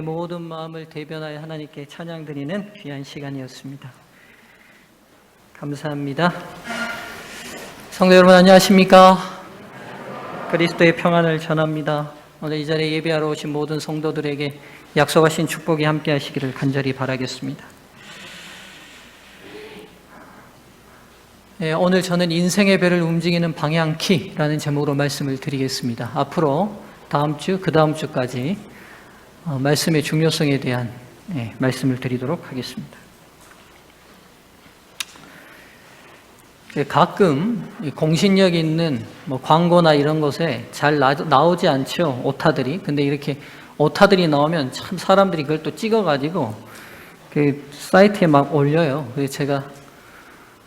모든 마음을 대변하여 하나님께 찬양드리는 귀한 시간이었습니다. 감사합니다. 성도 여러분 안녕하십니까? 그리스도의 평안을 전합니다. 오늘 이 자리에 예배하러 오신 모든 성도들에게 약속하신 축복이 함께 하시기를 간절히 바라겠습니다. 오늘 저는 인생의 배를 움직이는 방향키라는 제목으로 말씀을 드리겠습니다. 앞으로 다음 주, 그 다음 주까지 말씀의 중요성에 대한 말씀을 드리도록 하겠습니다. 가끔 공신력 있는 광고나 이런 것에 잘 나오지 않죠, 오타들이. 근데 이렇게 오타들이 나오면 참 사람들이 그걸 또 찍어가지고 그 사이트에 막 올려요. 그래서 제가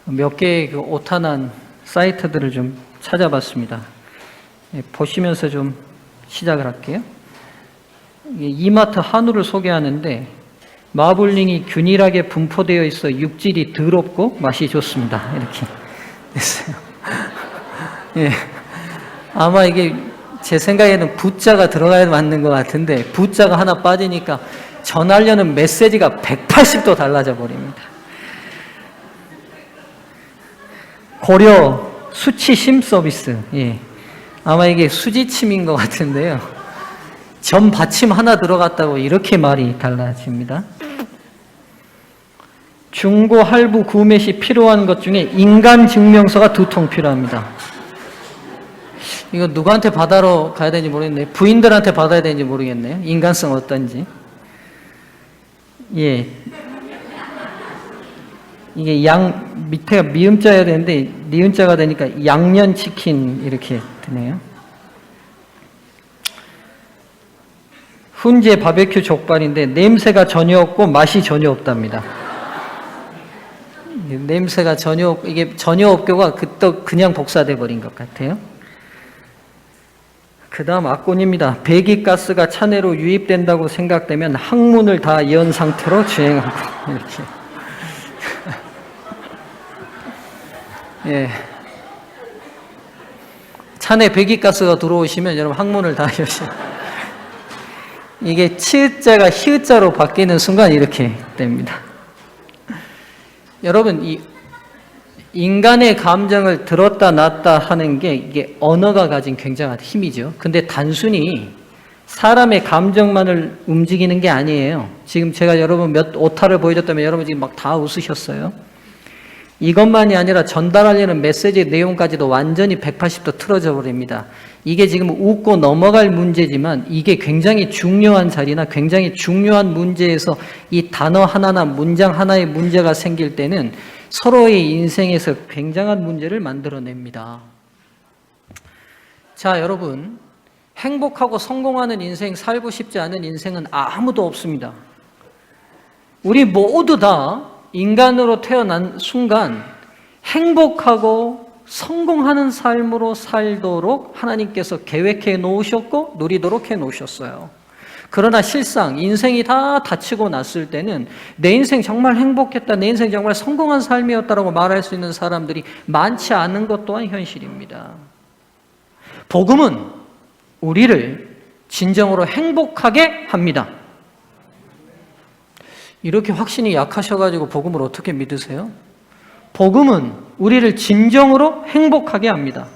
몇 개의 그 오타난 사이트들을 좀 찾아봤습니다. 보시면서 좀 시작을 할게요. 이마트 한우를 소개하는데 마블링이 균일하게 분포되어 있어 육질이 더럽고 맛이 좋습니다. 이렇게 됐어요. 예. 아마 이게 제 생각에는 부자가 들어가야 맞는 것 같은데 부자가 하나 빠지니까 전하려는 메시지가 180도 달라져 버립니다. 고려 수치심 서비스. 예. 아마 이게 수지침인 것 같은데요. 전 받침 하나 들어갔다고 이렇게 말이 달라집니다. 중고 할부 구매 시 필요한 것 중에 인간 증명서가 2통 필요합니다. 이거 누구한테 받아러 가야 되는지 모르겠네요. 부인들한테 받아야 되는지 모르겠네요. 인간성 어떤지. 예. 이게 밑에가 미음자여야 되는데 니은자가 되니까 양념치킨 이렇게 되네요. 훈제 바베큐 족발인데 냄새가 전혀 없고 맛이 전혀 없답니다. 냄새가 전혀 이게 전혀 없고가 그냥 복사돼 버린 것 같아요. 그 다음 악곤입니다. 배기가스가 차내로 유입된다고 생각되면 항문을 다 연 상태로 주행하고 이렇게. 예. 차내 배기가스가 들어오시면 여러분 항문을 다 여셔. 이게 치읓자가 히읗자로 바뀌는 순간 이렇게 됩니다. 여러분, 이 인간의 감정을 들었다 놨다 하는 게 이게 언어가 가진 굉장한 힘이죠. 근데 단순히 사람의 감정만을 움직이는 게 아니에요. 지금 제가 여러분 몇 오타를 보여줬다면 여러분 지금 막 다 웃으셨어요. 이것만이 아니라 전달하려는 메시지 내용까지도 완전히 180도 틀어져 버립니다. 이게 지금 웃고 넘어갈 문제지만 이게 굉장히 중요한 자리나 굉장히 중요한 문제에서 이 단어 하나나 문장 하나의 문제가 생길 때는 서로의 인생에서 굉장한 문제를 만들어냅니다. 자, 여러분, 행복하고 성공하는 인생, 살고 싶지 않은 인생은 아무도 없습니다. 우리 모두 다 인간으로 태어난 순간 행복하고 성공하는 삶으로 살도록 하나님께서 계획해 놓으셨고 누리도록 해 놓으셨어요. 그러나 실상 인생이 다 다치고 났을 때는 내 인생 정말 행복했다, 내 인생 정말 성공한 삶이었다라고 말할 수 있는 사람들이 많지 않은 것 또한 현실입니다. 복음은 우리를 진정으로 행복하게 합니다. 이렇게 확신이 약하셔가지고 복음을 어떻게 믿으세요? 복음은 우리를 진정으로 행복하게 합니다.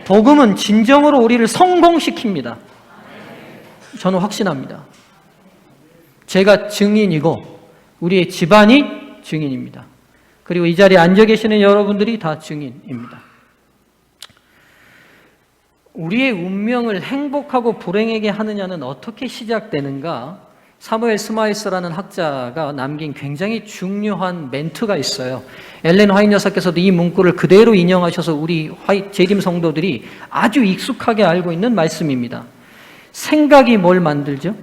복음은 진정으로 우리를 성공시킵니다. 저는 확신합니다. 제가 증인이고 우리의 집안이 증인입니다. 그리고 이 자리에 앉아 계시는 여러분들이 다 증인입니다. 우리의 운명을 행복하고 불행하게 하느냐는 어떻게 시작되는가? 사무엘 스마이스라는 학자가 남긴 굉장히 중요한 멘트가 있어요. 엘렌 화이트 여사께서도 이 문구를 그대로 인용하셔서 우리 재림 성도들이 아주 익숙하게 알고 있는 말씀입니다. 생각이 뭘 만들죠?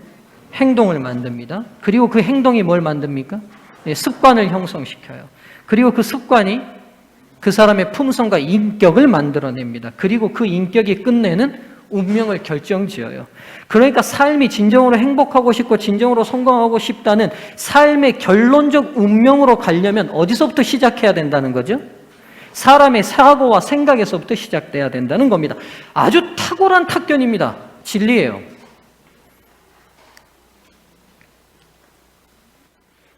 행동을 만듭니다. 그리고 그 행동이 뭘 만듭니까? 습관을 형성시켜요. 그리고 그 습관이 그 사람의 품성과 인격을 만들어냅니다. 그리고 그 인격이 끝내는 운명을 결정지어요. 그러니까 삶이 진정으로 행복하고 싶고 진정으로 성공하고 싶다는 삶의 결론적 운명으로 가려면 어디서부터 시작해야 된다는 거죠? 사람의 사고와 생각에서부터 시작돼야 된다는 겁니다. 아주 탁월한 탁견입니다. 진리예요.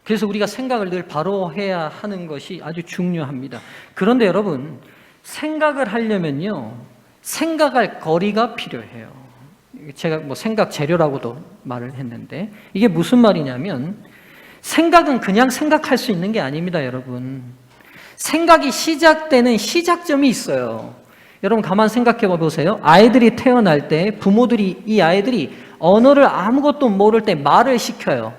그래서 우리가 생각을 늘 바로 해야 하는 것이 아주 중요합니다. 그런데 여러분, 생각을 하려면요, 생각할 거리가 필요해요. 제가 뭐 생각 재료라고도 말을 했는데, 이게 무슨 말이냐면, 생각은 그냥 생각할 수 있는 게 아닙니다, 여러분. 생각이 시작되는 시작점이 있어요. 여러분 가만 생각해 보세요. 아이들이 태어날 때 부모들이 이 아이들이 언어를 아무것도 모를 때 말을 시켜요.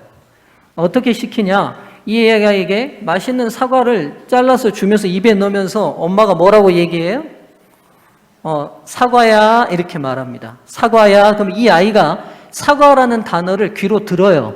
어떻게 시키냐? 이 애가에게 맛있는 사과를 잘라서 주면서 입에 넣으면서 엄마가 뭐라고 얘기해요? 사과야 이렇게 말합니다. 사과야. 그럼 이 아이가 사과라는 단어를 귀로 들어요.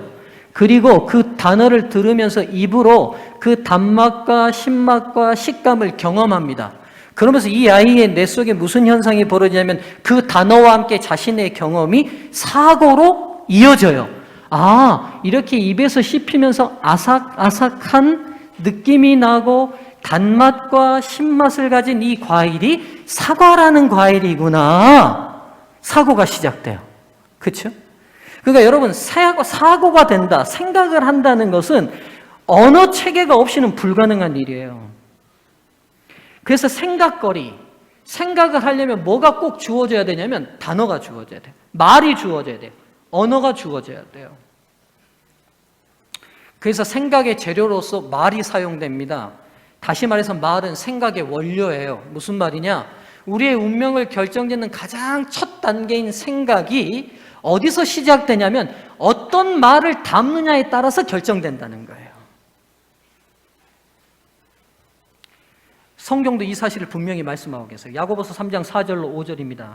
그리고 그 단어를 들으면서 입으로 그 단맛과 신맛과 식감을 경험합니다. 그러면서 이 아이의 뇌 속에 무슨 현상이 벌어지냐면 그 단어와 함께 자신의 경험이 사고로 이어져요. 아, 이렇게 입에서 씹히면서 아삭아삭한 느낌이 나고 단맛과 신맛을 가진 이 과일이 사과라는 과일이구나. 사고가 시작돼요. 그렇죠? 그러니까 여러분, 사고가 된다, 생각을 한다는 것은 언어 체계가 없이는 불가능한 일이에요. 그래서 생각을 하려면 뭐가 꼭 주어져야 되냐면 단어가 주어져야 돼요. 말이 주어져야 돼요. 언어가 주어져야 돼요. 그래서 생각의 재료로서 말이 사용됩니다. 다시 말해서 말은 생각의 원료예요. 무슨 말이냐? 우리의 운명을 결정짓는 가장 첫 단계인 생각이 어디서 시작되냐면 어떤 말을 담느냐에 따라서 결정된다는 거예요. 성경도 이 사실을 분명히 말씀하고 계세요. 야고보서 3장 4절로 5절입니다.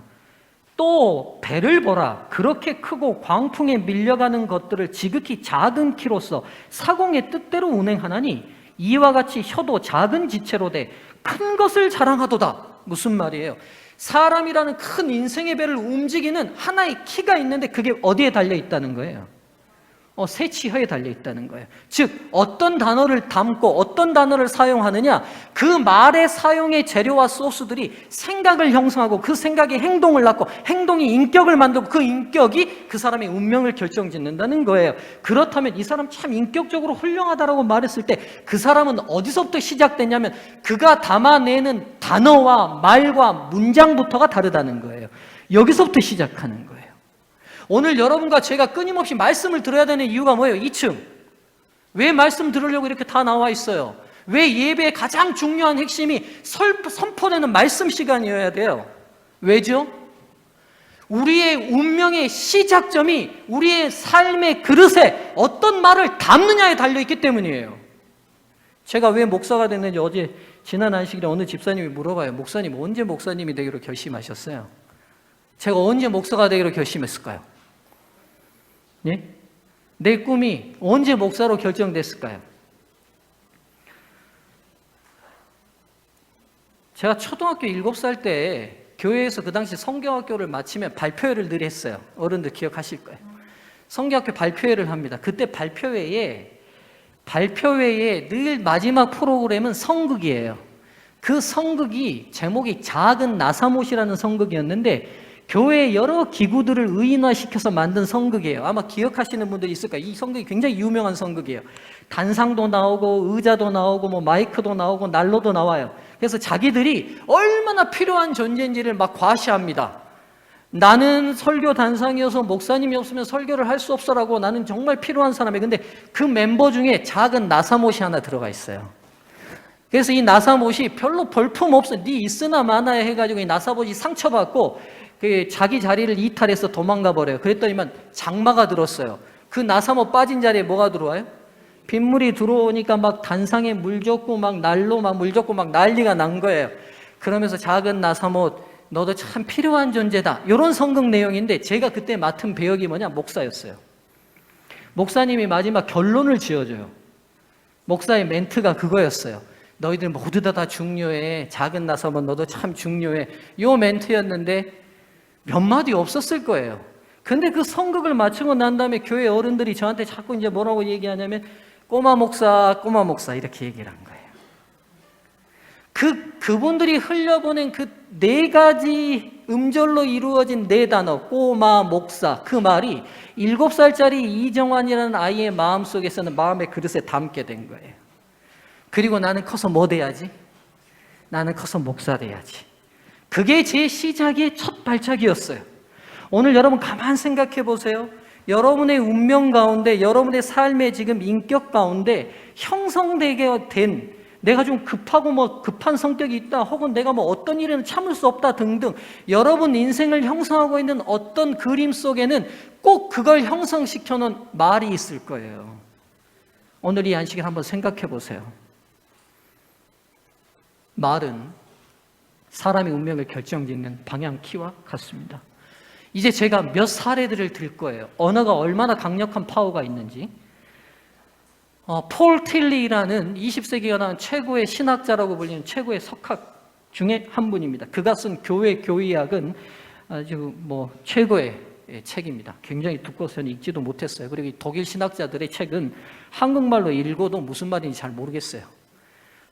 또 배를 보라. 그렇게 크고 광풍에 밀려가는 것들을 지극히 작은 키로서 사공의 뜻대로 운행하나니 이와 같이 혀도 작은 지체로 돼 큰 것을 자랑하도다. 무슨 말이에요? 사람이라는 큰 인생의 배를 움직이는 하나의 키가 있는데 그게 어디에 달려 있다는 거예요? 새치혀에 달려 있다는 거예요. 즉 어떤 단어를 담고 어떤 단어를 사용하느냐, 그 말의 사용의 재료와 소스들이 생각을 형성하고 그 생각이 행동을 낳고 행동이 인격을 만들고 그 인격이 그 사람의 운명을 결정짓는다는 거예요. 그렇다면 이 사람 참 인격적으로 훌륭하다라고 말했을 때 그 사람은 어디서부터 시작됐냐면 그가 담아내는 단어와 말과 문장부터가 다르다는 거예요. 여기서부터 시작하는 거예요. 오늘 여러분과 제가 끊임없이 말씀을 들어야 되는 이유가 뭐예요? 2층. 왜 말씀 들으려고 이렇게 다 나와 있어요? 왜 예배의 가장 중요한 핵심이 선포되는 말씀 시간이어야 돼요? 왜죠? 우리의 운명의 시작점이 우리의 삶의 그릇에 어떤 말을 담느냐에 달려있기 때문이에요. 제가 왜 목사가 됐는지 어제 지난 안식일에 어느 집사님이 물어봐요. 목사님, 언제 목사님이 되기로 결심하셨어요? 제가 언제 목사가 되기로 결심했을까요? 예? 내 꿈이 언제 목사로 결정됐을까요? 제가 초등학교 7살 때 교회에서 그 당시 성경학교를 마치면 발표회를 늘 했어요. 어른들 기억하실 거예요. 성경학교 발표회를 합니다. 그때 발표회에 늘 마지막 프로그램은 성극이에요. 그 성극이 제목이 작은 나사못이라는 성극이었는데 교회의 여러 기구들을 의인화시켜서 만든 성극이에요. 아마 기억하시는 분들이 있을 거예요. 이 성극이 굉장히 유명한 성극이에요. 단상도 나오고 의자도 나오고 뭐 마이크도 나오고 난로도 나와요. 그래서 자기들이 얼마나 필요한 존재인지를 막 과시합니다. 나는 설교 단상이어서 목사님이 없으면 설교를 할 수 없어라고, 나는 정말 필요한 사람이에요. 근데 그 멤버 중에 작은 나사못이 하나 들어가 있어요. 그래서 이 나사못이 별로 볼품 없어, 네 있으나 마나야 해가지고 이 나사못이 상처받고 그 자기 자리를 이탈해서 도망가 버려요. 그랬더니만 장마가 들었어요. 그 나사못 빠진 자리에 뭐가 들어와요? 빗물이 들어오니까 막 단상에 물 줬고 막 난로 막 물 줬고 막 난리가 난 거예요. 그러면서 작은 나사못, 너도 참 필요한 존재다. 이런 성경 내용인데 제가 그때 맡은 배역이 뭐냐? 목사였어요. 목사님이 마지막 결론을 지어줘요. 목사의 멘트가 그거였어요. 너희들 모두 다 중요해. 작은 나사못 너도 참 중요해. 이 멘트였는데 몇 마디 없었을 거예요. 근데 그 성극을 마치고 난 다음에 교회 어른들이 저한테 자꾸 이제 뭐라고 얘기하냐면 꼬마 목사 이렇게 얘기를 한 거예요. 그분들이 흘려보낸 그 4가지 음절로 이루어진 네 단어 꼬마 목사, 그 말이 7살짜리 이정환이라는 아이의 마음속에서는 마음의 그릇에 담게 된 거예요. 그리고 나는 커서 뭐 돼야지? 나는 커서 목사 돼야지. 그게 제 시작의 첫 발작이었어요. 오늘 여러분 가만 생각해 보세요. 여러분의 운명 가운데, 여러분의 삶의 지금 인격 가운데 형성되게 된, 내가 좀 급하고 뭐 급한 성격이 있다, 혹은 내가 뭐 어떤 일에는 참을 수 없다 등등, 여러분 인생을 형성하고 있는 어떤 그림 속에는 꼭 그걸 형성시켜 놓은 말이 있을 거예요. 오늘 이 안식일 한번 생각해 보세요. 말은 사람의 운명을 결정짓는 방향키와 같습니다. 이제 제가 몇 사례들을 들 거예요. 언어가 얼마나 강력한 파워가 있는지. 폴 틸리라는 20세기가 나온 최고의 신학자라고 불리는 최고의 석학 중에 한 분입니다. 그가 쓴 교회 교의학은 아주 최고의 책입니다. 굉장히 두꺼워서 저는 읽지도 못했어요. 그리고 이 독일 신학자들의 책은 한국말로 읽어도 무슨 말인지 잘 모르겠어요.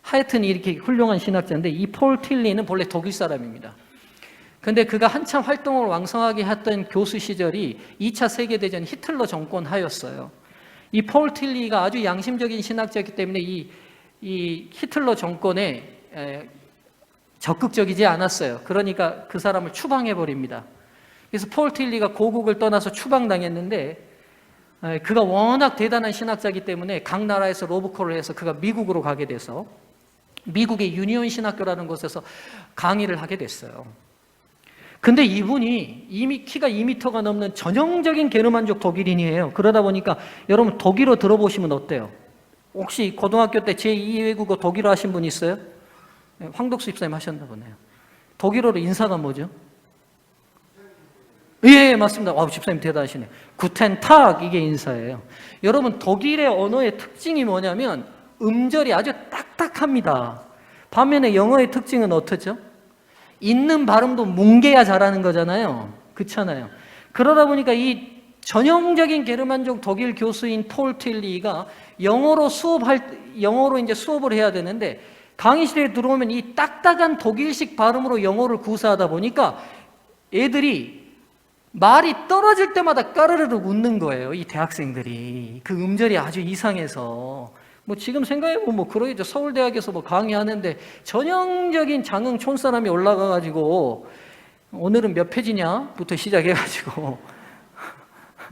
하여튼 이렇게 훌륭한 신학자인데, 이 폴 틸리는 본래 독일 사람입니다. 근데 그가 한참 활동을 왕성하게 했던 교수 시절이 2차 세계대전 히틀러 정권 하였어요. 이 폴 틸리가 아주 양심적인 신학자이기 때문에 이 히틀러 정권에 적극적이지 않았어요. 그러니까 그 사람을 추방해버립니다. 그래서 폴 틸리가 고국을 떠나서 추방당했는데, 그가 워낙 대단한 신학자이기 때문에 각 나라에서 로브콜을 해서 그가 미국으로 가게 돼서 미국의 유니온 신학교라는 곳에서 강의를 하게 됐어요. 근데 이분이 이미 키가 2m가 넘는 전형적인 게르만족 독일인이에요. 그러다 보니까 여러분 독일어 들어보시면 어때요? 혹시 고등학교 때 제2외국어 독일어 하신 분 있어요? 황덕수 집사님 하셨나 보네요. 독일어로 인사가 뭐죠? 예, 맞습니다. 집사님 대단하시네요. 구텐 탁, 이게 인사예요. 여러분 독일의 언어의 특징이 뭐냐면 음절이 아주 딱딱합니다. 반면에 영어의 특징은 어떻죠? 있는 발음도 뭉개야 잘하는 거잖아요. 그렇잖아요. 그러다 보니까 이 전형적인 게르만족 독일 교수인 폴 틸리가 영어로 이제 수업을 해야 되는데, 강의실에 들어오면 이 딱딱한 독일식 발음으로 영어를 구사하다 보니까 애들이 말이 떨어질 때마다 까르르르 웃는 거예요. 이 대학생들이. 그 음절이 아주 이상해서. 지금 생각해보면 그러겠죠. 서울대학에서 강의하는데 전형적인 장흥 촌사람이 올라가가지고 오늘은 몇 페이지냐부터 시작해가지고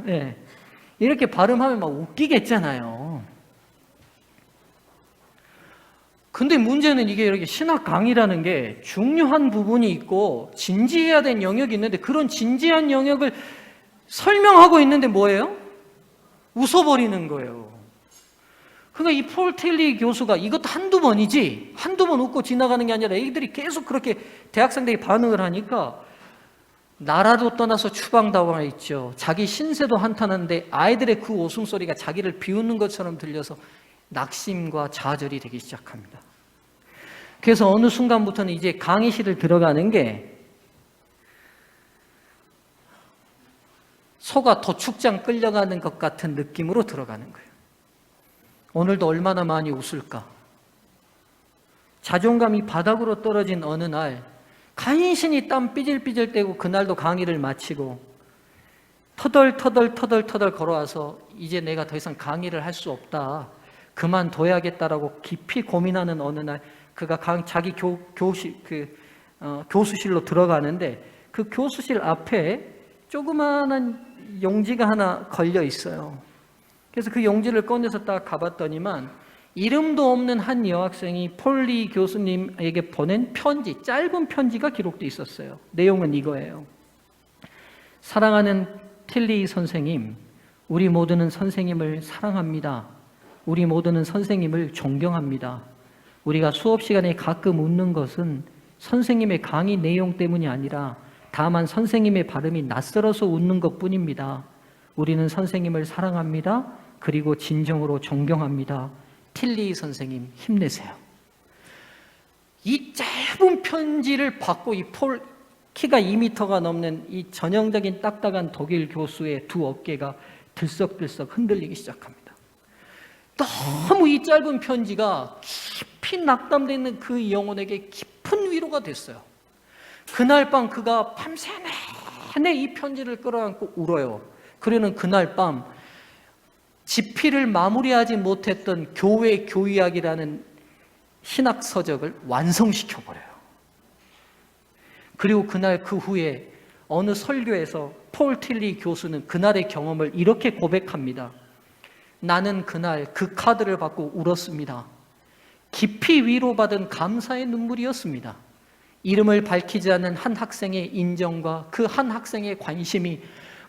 네. 이렇게 발음하면 막 웃기겠잖아요. 근데 문제는 이게 이렇게 신학 강의라는 게 중요한 부분이 있고 진지해야 될 영역이 있는데, 그런 진지한 영역을 설명하고 있는데 뭐예요? 웃어버리는 거예요. 그러니까 이 폴 틸리 교수가 이것도 한두 번이지, 한두 번 웃고 지나가는 게 아니라 애들이 계속 그렇게 대학생들이 반응을 하니까 나라도 떠나서 추방당하 있죠. 자기 신세도 한탄하는데 아이들의 그 웃음소리가 자기를 비웃는 것처럼 들려서 낙심과 좌절이 되기 시작합니다. 그래서 어느 순간부터는 이제 강의실을 들어가는 게 소가 도축장 끌려가는 것 같은 느낌으로 들어가는 거예요. 오늘도 얼마나 많이 웃을까? 자존감이 바닥으로 떨어진 어느 날 간신히 땀 삐질삐질 떼고 그날도 강의를 마치고 터덜 걸어와서 이제 내가 더 이상 강의를 할 수 없다, 그만둬야겠다라고 깊이 고민하는 어느 날 그가 자기 교수실로 들어가는데, 그 교수실 앞에 조그마한 용지가 하나 걸려 있어요. 그래서 그 용지를 꺼내서 딱 가봤더니만 이름도 없는 한 여학생이 폴리 교수님에게 보낸 편지, 짧은 편지가 기록되어 있었어요. 내용은 이거예요. 사랑하는 틸리 선생님, 우리 모두는 선생님을 사랑합니다. 우리 모두는 선생님을 존경합니다. 우리가 수업 시간에 가끔 웃는 것은 선생님의 강의 내용 때문이 아니라 다만 선생님의 발음이 낯설어서 웃는 것뿐입니다. 우리는 선생님을 사랑합니다. 그리고 진정으로 존경합니다. 틸리 선생님 힘내세요. 이 짧은 편지를 받고 이 폴, 키가 2m가 넘는 이 전형적인 딱딱한 독일 교수의 두 어깨가 들썩들썩 흔들리기 시작합니다. 너무 이 짧은 편지가 깊이 낙담되어 있는 그 영혼에게 깊은 위로가 됐어요. 그날 밤 그가 밤새 내내 이 편지를 끌어안고 울어요. 그러는 그날 밤 집필을 마무리하지 못했던 교회 교의학이라는 신학 서적을 완성시켜버려요. 그리고 그날 그 후에 어느 설교에서 폴 틸리 교수는 그날의 경험을 이렇게 고백합니다. 나는 그날 그 카드를 받고 울었습니다. 깊이 위로받은 감사의 눈물이었습니다. 이름을 밝히지 않은 한 학생의 인정과 그 한 학생의 관심이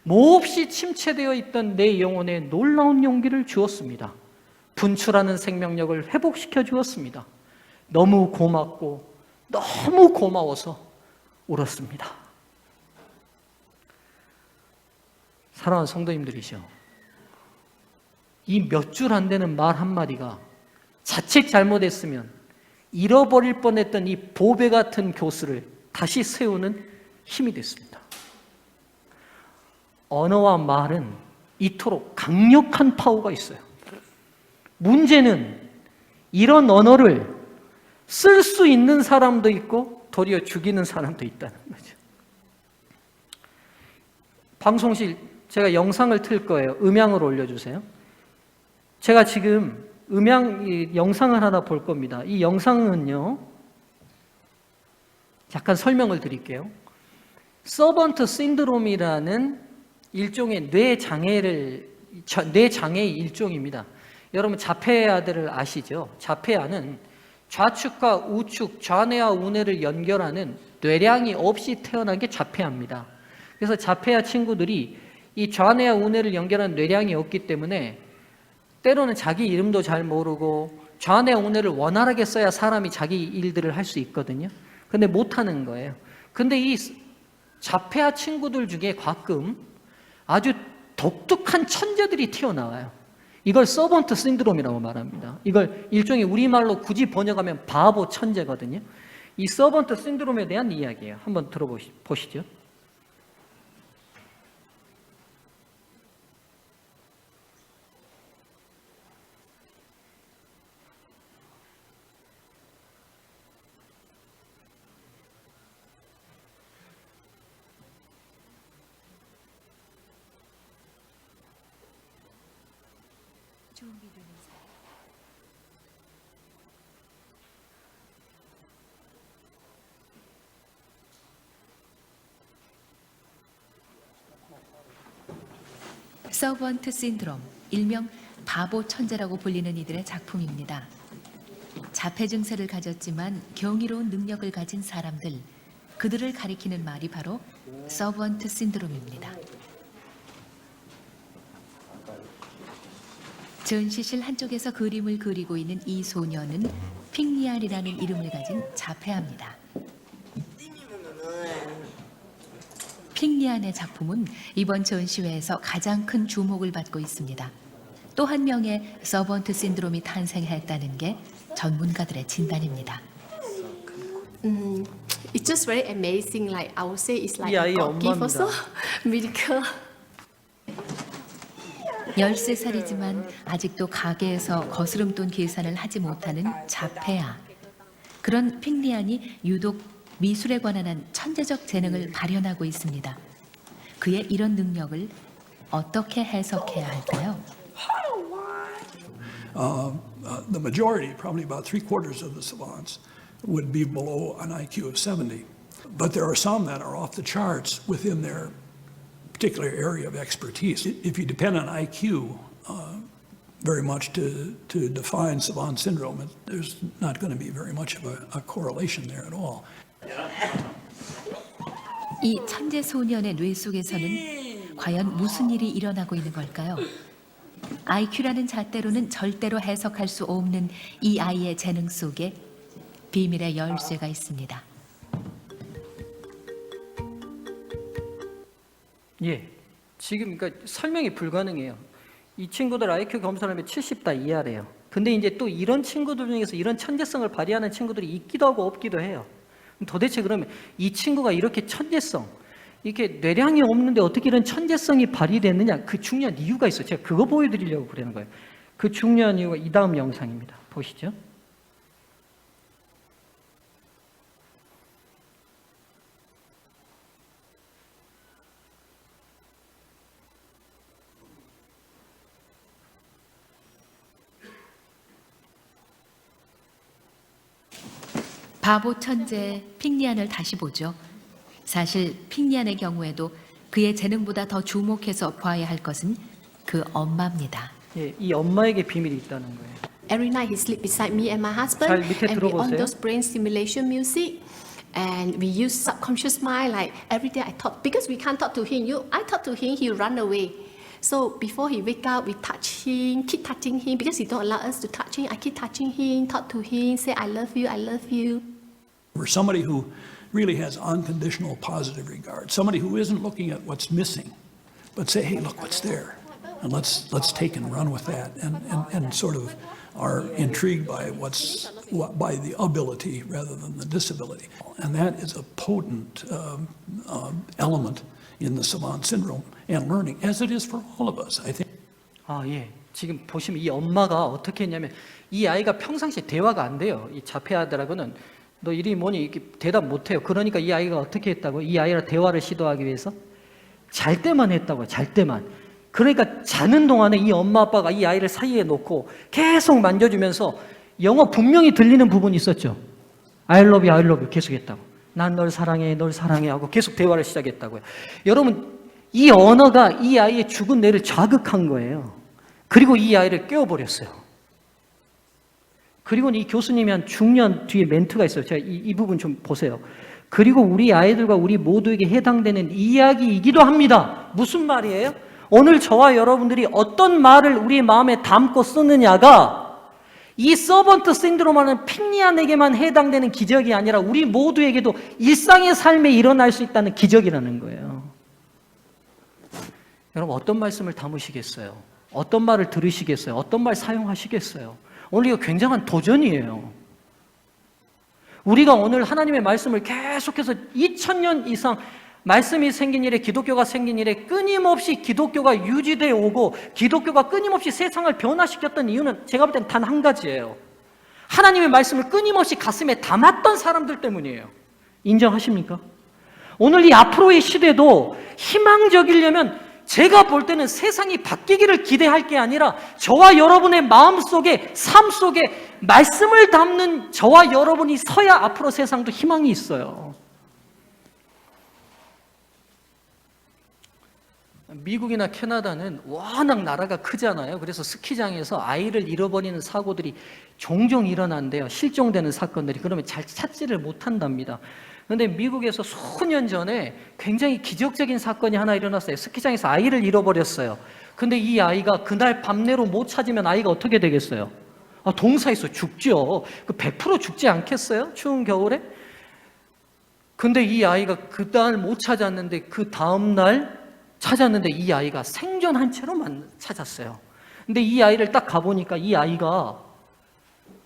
몹시 침체되어 있던 내 영혼에 놀라운 용기를 주었습니다. 분출하는 생명력을 회복시켜 주었습니다. 너무 고맙고 너무 고마워서 울었습니다. 사랑하는 성도님들이시여, 이 몇 줄 안 되는 말 한마디가 자칫 잘못했으면 잃어버릴 뻔했던 이 보배 같은 교수를 다시 세우는 힘이 됐습니다. 언어와 말은 이토록 강력한 파워가 있어요. 문제는 이런 언어를 쓸 수 있는 사람도 있고 도리어 죽이는 사람도 있다는 거죠. 방송실 제가 영상을 틀 거예요. 음향을 올려주세요. 제가 지금 영상을 하나 볼 겁니다. 이 영상은요, 잠깐 설명을 드릴게요. 서번트 신드롬이라는 일종의 뇌장애의 일종입니다. 여러분 자폐아들을 아시죠? 자폐아는 좌측과 우측, 좌뇌와 우뇌를 연결하는 뇌량이 없이 태어난 게 자폐아입니다. 그래서 자폐아 친구들이 이 좌뇌와 우뇌를 연결하는 뇌량이 없기 때문에 때로는 자기 이름도 잘 모르고 좌뇌 우뇌를 원활하게 써야 사람이 자기 일들을 할 수 있거든요. 근데 못하는 거예요. 근데 이 자폐아 친구들 중에 가끔 아주 독특한 천재들이 튀어나와요. 이걸 서번트 신드롬이라고 말합니다. 이걸 일종의 우리말로 굳이 번역하면 바보 천재거든요. 이 서번트 신드롬에 대한 이야기예요. 한번 들어보시죠. 서번트 신드롬, 일명 바보 천재라고 불리는 이들의 작품입니다. 자폐 증세를 가졌지만 경이로운 능력을 가진 사람들, 그들을 가리키는 말이 바로 서번트 신드롬입니다. 전시실 한쪽에서 그림을 그리고 있는 이 소녀는 핑리안이라는 이름을 가진 자폐아입니다. 핑리안의 작품은 이번 전시회에서 가장 큰 주목을 받고 있습니다. 또 한 명의 서번트 신드롬이 탄생했다는 게 전문가들의 진단입니다. It's just very amazing. Like I would say, it's like 이 a 아이 God gift 엄마입니다. also, miracle. 13살이지만 아직도 가게에서 거스름돈 계산을 하지 못하는 자폐아. 그런 핑리안이 유독 미술에 관한 한 천재적 재능을 발현하고 있습니다. 그의 이런 능력을 어떻게 해석해야 할까요? The majority, probably about 3/4 of the savants, would be below an IQ of 70. But there are some that are off the charts within their particular area of expertise. If you depend on IQ very much to define savant syndrome, there's not going to be very much of a correlation there at all. 이 천재 소년의 뇌 속에서는 과연 무슨 일이 일어나고 있는 걸까요? IQ라는 잣대로는 절대로 해석할 수 없는 이 아이의 재능 속에 비밀의 열쇠가 있습니다. 예, 지금 그러니까 설명이 불가능해요. 이 친구들 IQ 검사하면 70다 이하래요. 근데 이제 또 이런 친구들 중에서 이런 천재성을 발휘하는 친구들이 있기도 하고 없기도 해요. 도대체 그러면 이 친구가 이렇게 천재성, 이렇게 뇌량이 없는데 어떻게 이런 천재성이 발휘되느냐, 그 중요한 이유가 있어요. 제가 그거 보여드리려고 그러는 거예요. 그 중요한 이유가 이 다음 영상입니다. 보시죠. 바보 천재 핑리안을 다시 보죠. 사실 핑리안의 경우에도 그의 재능보다 더 주목해서 봐야 할 것은 그 엄마입니다. 예, 이 엄마에게 비밀이 있다는 거예요. Every night he sleep beside me and my husband, 잘 밑에 and we on 들어보세요. those brain stimulation music, and we use subconscious mind. Like every day I talk because we can't talk to him. I talk to him, he run away. So before he wake up, we touch him, keep touching him because he don't allow us to touch him. I keep touching him, talk to him, say I love you, I love you. For somebody who really has unconditional positive regard, somebody who isn't looking at what's missing, but say, hey, look what's there, and let's take and run with that, and sort of are intrigued by by the ability rather than the disability, and that is a potent element in the savant syndrome and learning, as it is for all of us, I think. 아, 예. 지금 보시면 이 엄마가 어떻게 했냐면 이 아이가 평상시에 대화가 안 돼요. 이 자폐아들하고는 너 이름이 뭐니? 이렇게 대답 못 해요. 그러니까 이 아이가 어떻게 했다고? 이 아이랑 대화를 시도하기 위해서 잘 때만 했다고요. 잘 때만. 그러니까 자는 동안에 이 엄마 아빠가 이 아이를 사이에 놓고 계속 만져주면서 영어 분명히 들리는 부분이 있었죠. I love you, I love you 계속 했다고. 난 널 사랑해, 널 사랑해 하고 계속 대화를 시작했다고요. 여러분, 이 언어가 이 아이의 죽은 뇌를 자극한 거예요. 그리고 이 아이를 깨워버렸어요. 그리고 이 교수님이 한 중년 뒤에 멘트가 있어요. 제가 이 부분 좀 보세요. 그리고 우리 아이들과 우리 모두에게 해당되는 이야기이기도 합니다. 무슨 말이에요? 오늘 저와 여러분들이 어떤 말을 우리 마음에 담고 쓰느냐가 이 서번트 신드롬하는 핑리안에게만 해당되는 기적이 아니라 우리 모두에게도 일상의 삶에 일어날 수 있다는 기적이라는 거예요. 여러분 어떤 말씀을 담으시겠어요? 어떤 말을 들으시겠어요? 어떤 말 사용하시겠어요? 오늘 이거 굉장한 도전이에요. 우리가 오늘 하나님의 말씀을 계속해서 2000년 이상 말씀이 생긴 이래, 기독교가 생긴 이래 끊임없이 기독교가 유지되어 오고 기독교가 끊임없이 세상을 변화시켰던 이유는 제가 볼 땐 단 한 가지예요. 하나님의 말씀을 끊임없이 가슴에 담았던 사람들 때문이에요. 인정하십니까? 오늘 이 앞으로의 시대도 희망적이려면 제가 볼 때는 세상이 바뀌기를 기대할 게 아니라 저와 여러분의 마음속에, 삶 속에 말씀을 담는 저와 여러분이 서야 앞으로 세상도 희망이 있어요. 미국이나 캐나다는 워낙 나라가 크잖아요. 그래서 스키장에서 아이를 잃어버리는 사고들이 종종 일어난대요. 실종되는 사건들이. 그러면 잘 찾지를 못한답니다. 그런데 미국에서 수년 전에 굉장히 기적적인 사건이 하나 일어났어요. 스키장에서 아이를 잃어버렸어요. 근데 이 아이가 그날 밤내로 못 찾으면 아이가 어떻게 되겠어요? 동사에서 죽죠. 100% 죽지 않겠어요? 추운 겨울에? 근데 이 아이가 그날 못 찾았는데 그 다음날 찾았는데 이 아이가 생존한 채로 찾았어요. 근데 이 아이를 딱 가보니까 이 아이가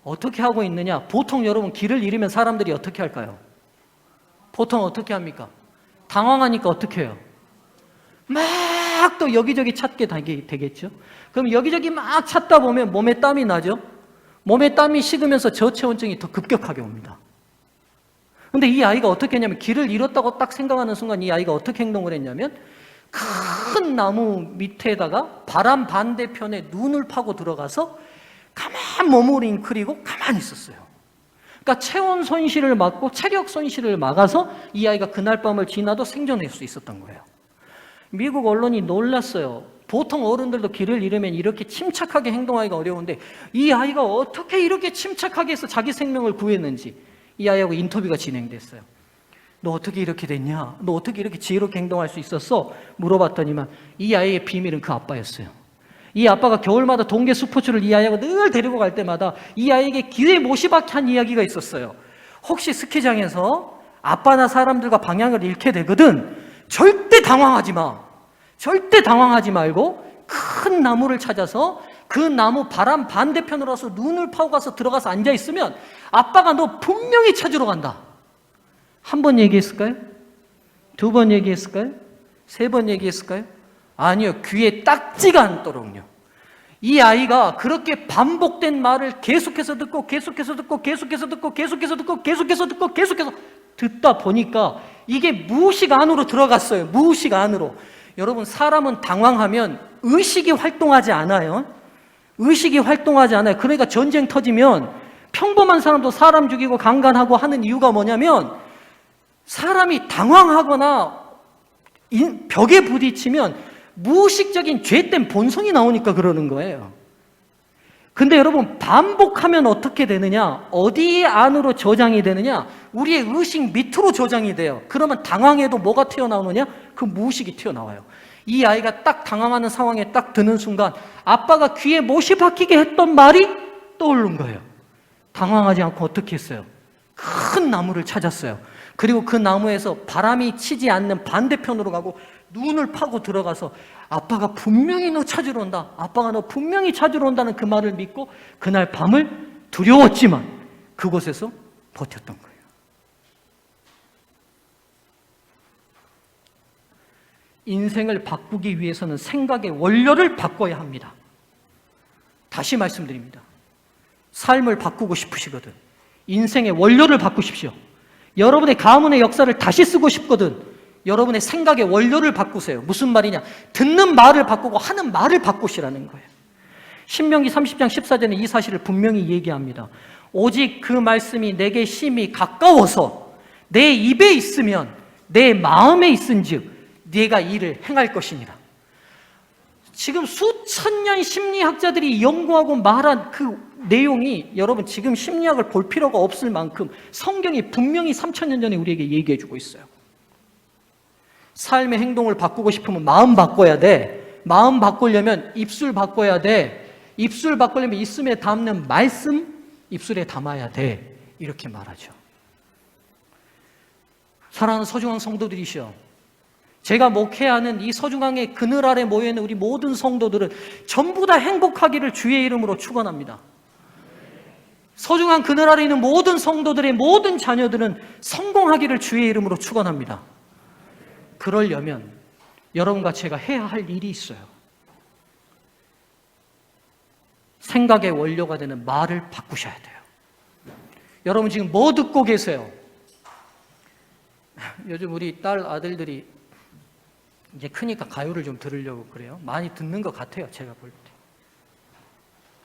어떻게 하고 있느냐? 보통 여러분 길을 잃으면 사람들이 어떻게 할까요? 보통 어떻게 합니까? 당황하니까 어떻게 해요? 막 또 여기저기 찾게 되겠죠? 그럼 여기저기 막 찾다 보면 몸에 땀이 나죠? 몸에 땀이 식으면서 저체온증이 더 급격하게 옵니다. 근데 이 아이가 어떻게 했냐면 길을 잃었다고 딱 생각하는 순간 이 아이가 어떻게 행동을 했냐면 큰 나무 밑에다가 바람 반대편에 눈을 파고 들어가서 가만 몸을 웅크리고 가만히 있었어요. 그러니까 체온 손실을 막고 체력 손실을 막아서 이 아이가 그날 밤을 지나도 생존할 수 있었던 거예요. 미국 언론이 놀랐어요. 보통 어른들도 길을 잃으면 이렇게 침착하게 행동하기가 어려운데 이 아이가 어떻게 이렇게 침착하게 해서 자기 생명을 구했는지 이 아이하고 인터뷰가 진행됐어요. 너 어떻게 이렇게 됐냐? 너 어떻게 이렇게 지혜롭게 행동할 수 있었어? 물어봤더니만 이 아이의 비밀은 그 아빠였어요. 이 아빠가 겨울마다 동계 스포츠를 이 아이하고 늘 데리고 갈 때마다 이 아이에게 귀에 못이 박혀 한 이야기가 있었어요. 혹시 스키장에서 아빠나 사람들과 방향을 잃게 되거든 절대 당황하지 마. 절대 당황하지 말고 큰 나무를 찾아서 그 나무 바람 반대편으로 와서 눈을 파고 가서 들어가서 앉아있으면 아빠가 너 분명히 찾으러 간다. 한 번 얘기했을까요? 두 번 얘기했을까요? 세 번 얘기했을까요? 아니요. 귀에 딱지가 않도록요. 이 아이가 그렇게 반복된 말을 계속해서 듣고 계속해서 듣고 계속해서 듣고 계속해서 듣고 계속해서 듣고 계속해서 듣다 보니까 이게 무의식 안으로 들어갔어요. 무의식 안으로. 여러분 사람은 당황하면 의식이 활동하지 않아요. 의식이 활동하지 않아요. 그러니까 전쟁 터지면 평범한 사람도 사람 죽이고 강간하고 하는 이유가 뭐냐면 사람이 당황하거나 벽에 부딪히면 무의식적인 죄된 본성이 나오니까 그러는 거예요. 근데 여러분, 반복하면 어떻게 되느냐? 어디 안으로 저장이 되느냐? 우리의 의식 밑으로 저장이 돼요. 그러면 당황해도 뭐가 튀어나오느냐? 그 무의식이 튀어나와요. 이 아이가 딱 당황하는 상황에 딱 드는 순간 아빠가 귀에 못이 박히게 했던 말이 떠오른 거예요. 당황하지 않고 어떻게 했어요? 큰 나무를 찾았어요. 그리고 그 나무에서 바람이 치지 않는 반대편으로 가고 눈을 파고 들어가서 아빠가 분명히 너 찾으러 온다. 아빠가 너 분명히 찾으러 온다는 그 말을 믿고 그날 밤을 두려웠지만 그곳에서 버텼던 거예요. 인생을 바꾸기 위해서는 생각의 원료를 바꿔야 합니다. 다시 말씀드립니다. 삶을 바꾸고 싶으시거든. 인생의 원료를 바꾸십시오. 여러분의 가문의 역사를 다시 쓰고 싶거든. 여러분의 생각의 원료를 바꾸세요. 무슨 말이냐? 듣는 말을 바꾸고 하는 말을 바꾸시라는 거예요. 신명기 30장 14절에 이 사실을 분명히 얘기합니다. 오직 그 말씀이 내게 심히 가까워서 내 입에 있으면 내 마음에 있은즉 네가 이를 행할 것이니라. 지금 수천 년 심리학자들이 연구하고 말한 그 내용이 여러분 지금 심리학을 볼 필요가 없을 만큼 성경이 분명히 3000년 전에 우리에게 얘기해 주고 있어요. 삶의 행동을 바꾸고 싶으면 마음 바꿔야 돼. 마음 바꾸려면 입술 바꿔야 돼. 입술 바꾸려면 입술에 담는 말씀 입술에 담아야 돼. 이렇게 말하죠. 사랑하는 서중앙 성도들이시여, 제가 목회하는 이 서중앙의 그늘 아래 모여있는 우리 모든 성도들은 전부 다 행복하기를 주의 이름으로 축원합니다. 서중앙 그늘 아래 있는 모든 성도들의 모든 자녀들은 성공하기를 주의 이름으로 축원합니다. 그러려면 여러분과 제가 해야 할 일이 있어요. 생각의 원료가 되는 말을 바꾸셔야 돼요. 여러분 지금 뭐 듣고 계세요? 요즘 우리 딸 아들들이 이제 크니까 가요를 좀 들으려고 그래요. 많이 듣는 것 같아요, 제가 볼 때.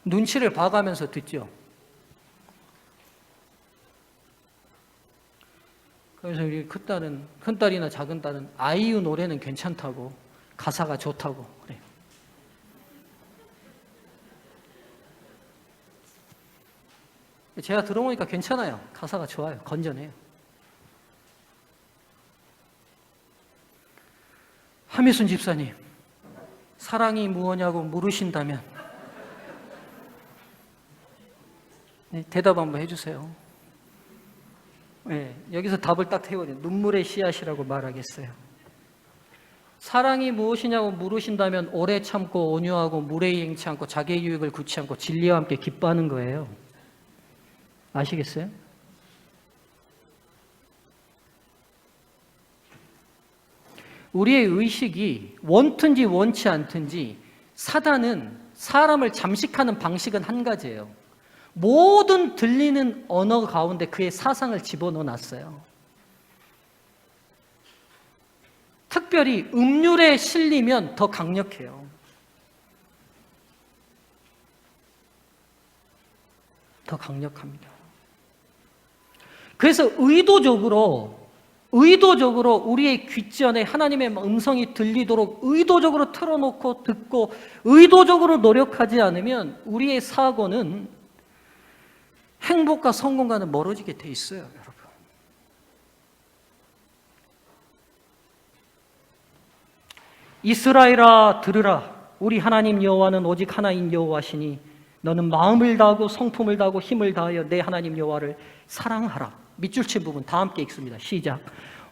눈치를 봐가면서 듣죠. 그래서 우리 큰딸이나 작은딸은 아이유 노래는 괜찮다고, 가사가 좋다고 그래요. 제가 들어보니까 괜찮아요. 가사가 좋아요. 건전해요. 함희순 집사님, 사랑이 무엇냐고 물으신다면 대답 한번 해주세요. 네, 여기서 답을 딱 태우거든요. 눈물의 씨앗이라고 말하겠어요. 사랑이 무엇이냐고 물으신다면 오래 참고 온유하고 무례히 행치 않고 자기의 유익을 굳지 않고 진리와 함께 기뻐하는 거예요. 아시겠어요? 우리의 의식이 원든지 원치 않든지 사단은 사람을 잠식하는 방식은 한 가지예요. 모든 들리는 언어 가운데 그의 사상을 집어넣어 놨어요. 특별히 음률에 실리면 더 강력해요. 더 강력합니다. 그래서 의도적으로 우리의 귓전에 하나님의 음성이 들리도록 의도적으로 틀어놓고 듣고 의도적으로 노력하지 않으면 우리의 사고는 행복과 성공과는 멀어지게 돼 있어요, 여러분. 이스라엘아 들으라. 우리 하나님 여호와는 오직 하나인 여호와시니 너는 마음을 다하고 성품을 다하고 힘을 다하여 내 하나님 여호와를 사랑하라. 밑줄 친 부분 다 함께 읽습니다. 시작.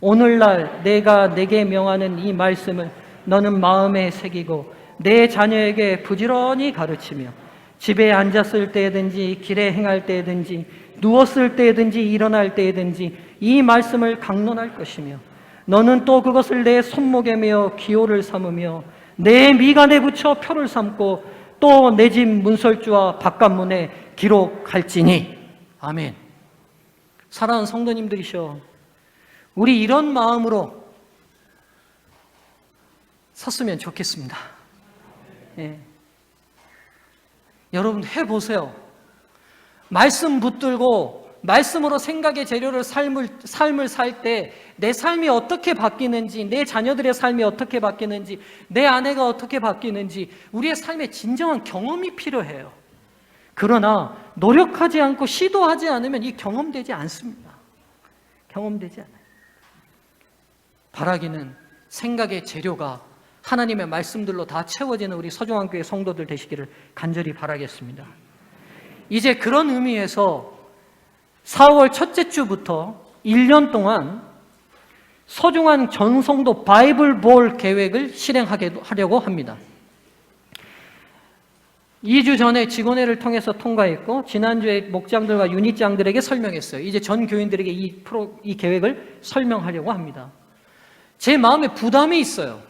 오늘날 내가 내게 명하는 이 말씀을 너는 마음에 새기고 내 자녀에게 부지런히 가르치며 집에 앉았을 때든지 길에 행할 때든지 누웠을 때든지 일어날 때든지 이 말씀을 강론할 것이며 너는 또 그것을 내 손목에 메어 기호를 삼으며 내 미간에 붙여 표를 삼고 또 내 집 문설주와 바깥문에 기록할지니. 아멘. 사랑하는 성도님들이시여, 우리 이런 마음으로 섰으면 좋겠습니다. 예. 여러분 해보세요. 말씀 붙들고 말씀으로 생각의 재료를 삶을 살 때 내 삶이 어떻게 바뀌는지, 내 자녀들의 삶이 어떻게 바뀌는지, 내 아내가 어떻게 바뀌는지 우리의 삶의 진정한 경험이 필요해요. 그러나 노력하지 않고 시도하지 않으면 이 경험되지 않습니다. 경험되지 않아요. 바라기는 생각의 재료가 하나님의 말씀들로 다 채워지는 우리 서중환교회 성도들 되시기를 간절히 바라겠습니다. 이제 그런 의미에서 4월 첫째 주부터 1년 동안 서중환 전성도 바이블볼 계획을 실행하려고 합니다. 2주 전에 직원회를 통해서 통과했고 지난주에 목장들과 유닛장들에게 설명했어요. 이제 전 교인들에게 이 계획을 설명하려고 합니다. 제 마음에 부담이 있어요.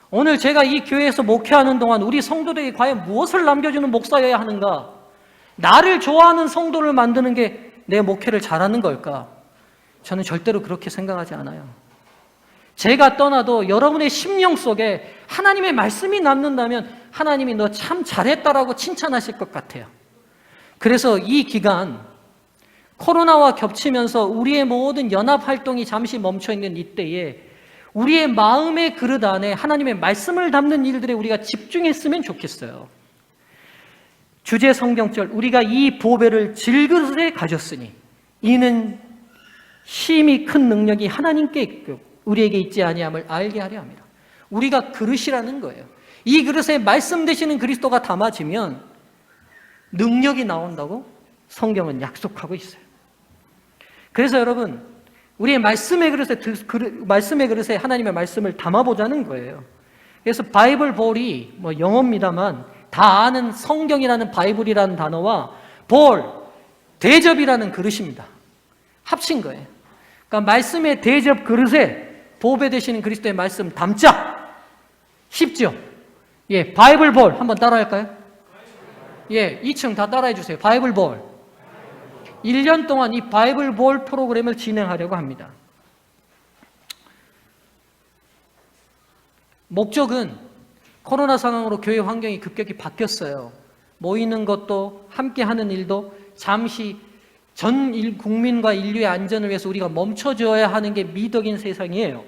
오늘 제가 이 교회에서 목회하는 동안 우리 성도들에게 과연 무엇을 남겨주는 목사여야 하는가? 나를 좋아하는 성도를 만드는 게 내 목회를 잘하는 걸까? 저는 절대로 그렇게 생각하지 않아요. 제가 떠나도 여러분의 심령 속에 하나님의 말씀이 남는다면 하나님이 너 참 잘했다라고 칭찬하실 것 같아요. 그래서 이 기간 코로나와 겹치면서 우리의 모든 연합활동이 잠시 멈춰있는 이때에 우리의 마음의 그릇 안에 하나님의 말씀을 담는 일들에 우리가 집중했으면 좋겠어요. 주제 성경절, 우리가 이 보배를 질그릇에 가졌으니 이는 심히 큰 능력이 하나님께 있고 우리에게 있지 아니함을 알게 하려 합니다. 우리가 그릇이라는 거예요. 이 그릇에 말씀 되시는 그리스도가 담아지면 능력이 나온다고 성경은 약속하고 있어요. 그래서 여러분, 우리의 말씀의 그릇에 하나님의 말씀을 담아보자는 거예요. 그래서 바이블 볼이 영어입니다만 다 아는 성경이라는 바이블이라는 단어와 볼, 대접이라는 그릇입니다. 합친 거예요. 그러니까 말씀의 대접 그릇에 보배 되시는 그리스도의 말씀 담자. 쉽죠? 예, 바이블 볼 한번 따라할까요? 예, 2층 다 따라해 주세요. 바이블 볼. 1년 동안 이 바이블 볼 프로그램을 진행하려고 합니다. 목적은 코로나 상황으로 교회 환경이 급격히 바뀌었어요. 모이는 것도 함께 하는 일도 잠시 전 국민과 인류의 안전을 위해서 우리가 멈춰줘야 하는 게 미덕인 세상이에요.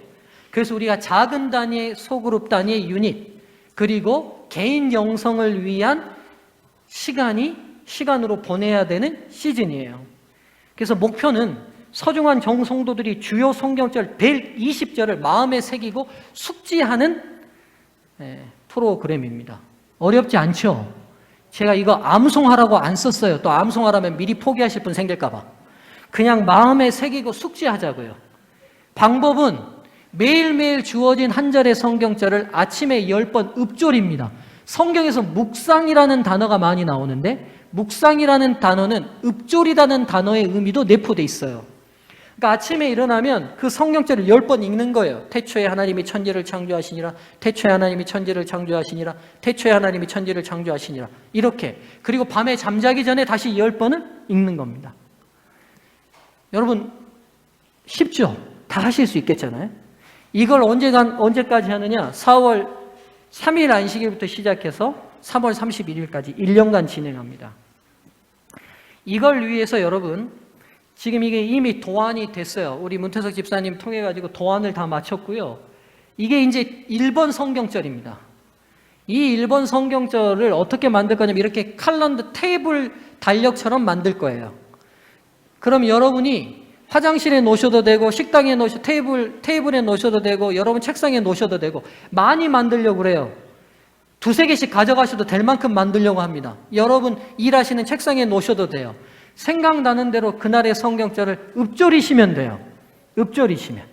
그래서 우리가 작은 단위의 소그룹 단위의 유닛 그리고 개인 영성을 위한 시간으로 보내야 되는 시즌이에요. 그래서 목표는 서중환 정성도들이 주요 성경절 120절을 마음에 새기고 숙지하는 프로그램입니다. 어렵지 않죠? 제가 이거 암송하라고 안 썼어요. 또 암송하라면 미리 포기하실 분 생길까 봐. 그냥 마음에 새기고 숙지하자고요. 방법은 매일매일 주어진 한 절의 성경절을 아침에 10번 읍조립니다. 성경에서 묵상이라는 단어가 많이 나오는데 묵상이라는 단어는 읍조리라는 단어의 의미도 내포되어 있어요. 그러니까 아침에 일어나면 그 성경절을 10번 읽는 거예요. 태초에 하나님이 천지를 창조하시니라. 태초에 하나님이 천지를 창조하시니라. 태초에 하나님이 천지를 창조하시니라. 이렇게. 그리고 밤에 잠자기 전에 다시 10번을 읽는 겁니다. 여러분 쉽죠? 다 하실 수 있겠잖아요. 이걸 언제까지 하느냐? 4월 3일 안식일부터 시작해서 3월 31일까지 1년간 진행합니다. 이걸 위해서 여러분 지금 이게 이미 도안이 됐어요. 우리 문태석 집사님 통해 가지고 도안을 다 마쳤고요. 이게 이제 1번 성경절입니다. 이 1번 성경절을 어떻게 만들 거냐면 이렇게 칼럼드 테이블 달력처럼 만들 거예요. 그럼 여러분이 화장실에 놓으셔도 되고 식당에 테이블에 놓으셔도 되고 여러분 책상에 놓으셔도 되고 많이 만들려고 그래요. 2-3개씩 가져가셔도 될 만큼 만들려고 합니다. 여러분 일하시는 책상에 놓으셔도 돼요. 생각나는 대로 그날의 성경절을 읊조리시면 돼요. 읊조리시면.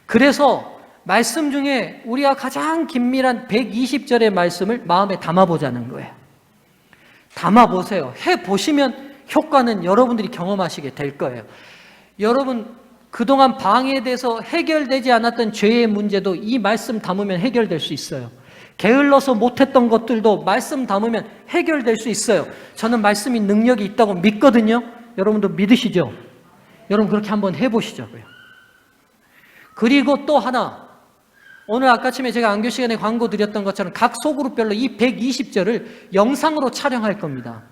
그래서 말씀 중에 우리가 가장 긴밀한 120절의 말씀을 마음에 담아보자는 거예요. 담아보세요. 해보시면 효과는 여러분들이 경험하시게 될 거예요. 여러분 그동안 방해돼서 해결되지 않았던 죄의 문제도 이 말씀 담으면 해결될 수 있어요. 게을러서 못했던 것들도 말씀 담으면 해결될 수 있어요. 저는 말씀이 능력이 있다고 믿거든요. 여러분도 믿으시죠? 여러분 그렇게 한번 해보시자고요. 그리고 또 하나, 오늘 아까쯤에 제가 안교 시간에 광고 드렸던 것처럼 각 소그룹별로 이 120절을 영상으로 촬영할 겁니다.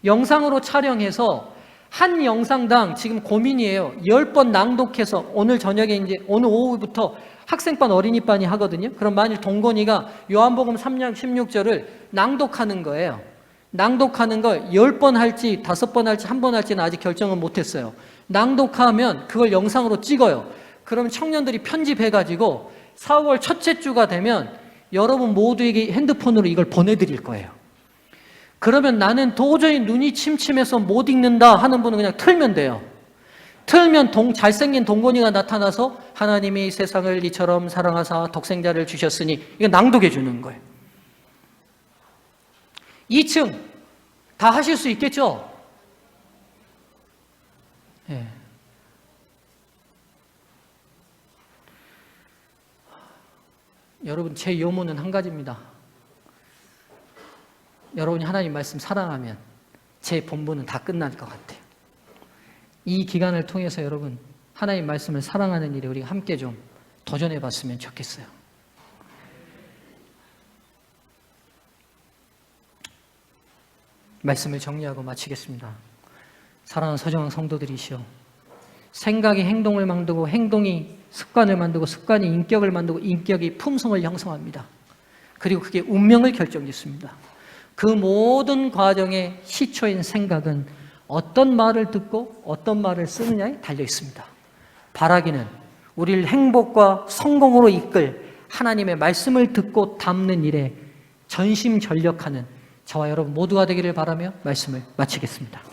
영상으로 촬영해서 한 영상당 지금 고민이에요. 10번 낭독해서 오늘 저녁에 이제 오늘 오후부터 학생반 어린이반이 하거든요. 그럼 만일 동건이가 요한복음 3장 16절을 낭독하는 거예요. 낭독하는 걸 10번 할지 5번 할지 1번 할지는 아직 결정은 못했어요. 낭독하면 그걸 영상으로 찍어요. 그럼 청년들이 편집해가지고 4월 첫째 주가 되면 여러분 모두에게 핸드폰으로 이걸 보내드릴 거예요. 그러면 나는 도저히 눈이 침침해서 못 읽는다 하는 분은 그냥 틀면 돼요. 틀면 잘생긴 동건이가 나타나서 하나님이 세상을 이처럼 사랑하사 독생자를 주셨으니 이거 낭독해 주는 거예요. 2층 다 하실 수 있겠죠? 예. 여러분 제 요문은 한 가지입니다. 여러분이 하나님 말씀 사랑하면 제 본분은 다 끝날 것 같아요. 이 기간을 통해서 여러분 하나님 말씀을 사랑하는 일에 우리가 함께 좀 도전해 봤으면 좋겠어요. 말씀을 정리하고 마치겠습니다. 사랑하는 서정왕 성도들이시여, 생각이 행동을 만들고 행동이 습관을 만들고 습관이 인격을 만들고 인격이 품성을 형성합니다. 그리고 그게 운명을 결정짓습니다. 그 모든 과정의 시초인 생각은 어떤 말을 듣고 어떤 말을 쓰느냐에 달려 있습니다. 바라기는 우리를 행복과 성공으로 이끌 하나님의 말씀을 듣고 담는 일에 전심전력하는 저와 여러분 모두가 되기를 바라며 말씀을 마치겠습니다.